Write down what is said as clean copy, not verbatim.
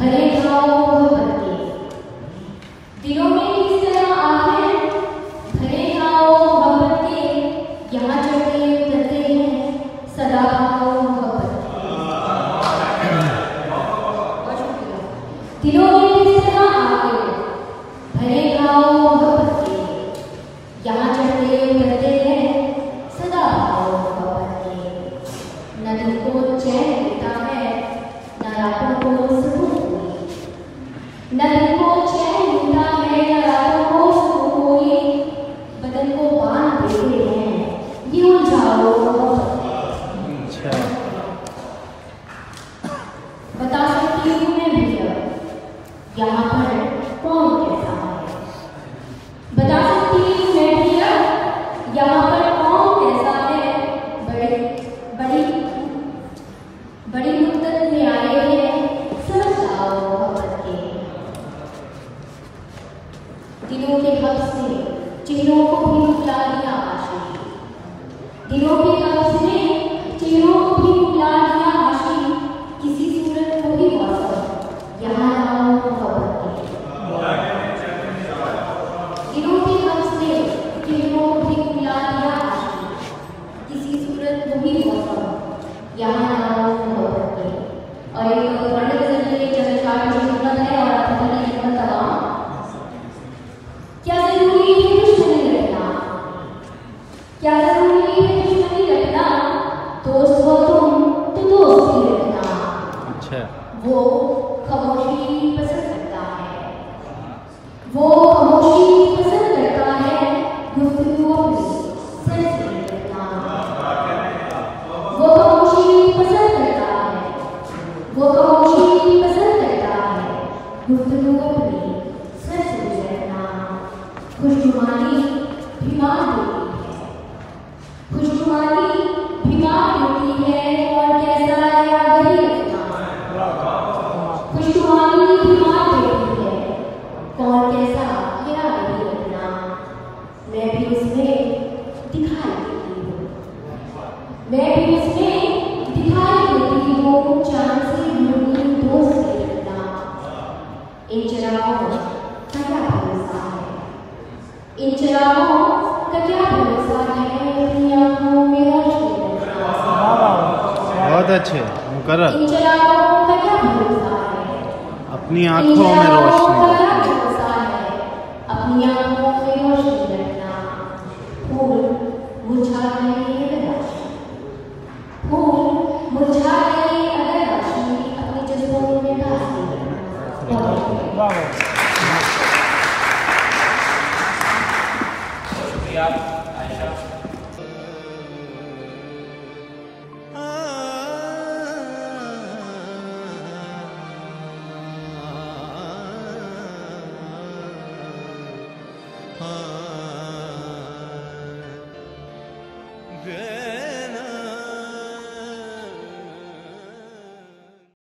भरे घाव मोहब्बत के, दिलों में किस तरह आए भरे घाव मोहब्बत के, यहाँ चढ़ते उतरते हैं सदा घाव मोहब्बत के। दिलों में किस तरह आए भरे घाव मोहब्बत के, यहाँ चढ़ते उतरते हैं सदा घाव मोहब्बत के। न दिल को चैन मिलता है न रातों को सुकून, न दिल को चैन मिलता है न रातों को सुकून, बदन को बांध देते हैं ये उलझाओ मोहब्बत है। बता सकती हूँ मैं भी अब यहाँ पर कौन कैसा है, बता सकती हूँ मैं भी अब यहाँ पर कौन कैसा है। बड़ी बड़ी बड़ी मुद्दत में आए हैं समझ जाओ मोहब्बत के, दिलों के हब्स ने चेहरों को भी मुकला दिया आशी, दिलों के हब्स ने चेहरों को भी मुकला दिया आशी, किसी सूरत को भी मौसम यहाँ आओ मोहब्बत के। दिलों के हब्स ने चेहरों को भी मुकला दिया आशी, किसी सूरत को भी मौसम यहाँ आओ मोहब्बत के। और एक वर्णन के जरिए चंद्र चाट की खिदमत है और आपको की खिदमत तमाम। क्या जरूरी है दुश्मनी रखना, क्या जरूरी है दुश्मनी रखना, दोस्त हो तुम तो दोस्ती रखना। अच्छा। वो खामोशी पसंद करता है, वो खामोशी पसंद करता है, गुफ्तगू अपनी सर से रखना। वो खामोशी पसंद करता है, वो खामोशी पसंद करता है, गुफ्तगू अपनी सर से रखना। खुशगुमानी बीमार होती है, खुशगुमानी बीमार होती है, और कैसा है आगे रखना। खुशगुमानी बीमार होती है, कौन कैसा है आगे रखना। मैं भी उसमें दिखाई देती हूँ, मैं भी उसमें दिखाई देती हूँ, चांद से ढूंढी दोस्त से रखना। इन चिरागों का क्या भरोसा है, इन चिरागों का क्या भरोसा है, अपनी आंखों में रोशनी रखना। बहुत अच्छे मुकर्रर। इन चिरागों का क्या भरोसा है, अपनी आंखों में रोशनी का क्या रखना। भरोसा है, अपनी आंखों में रोशनी रखना। फूल मुरझा गए अगर राशि, फूल मुरझा गए अगर राशि, अपने जज्बों में घास रखना। आयशा। हाँ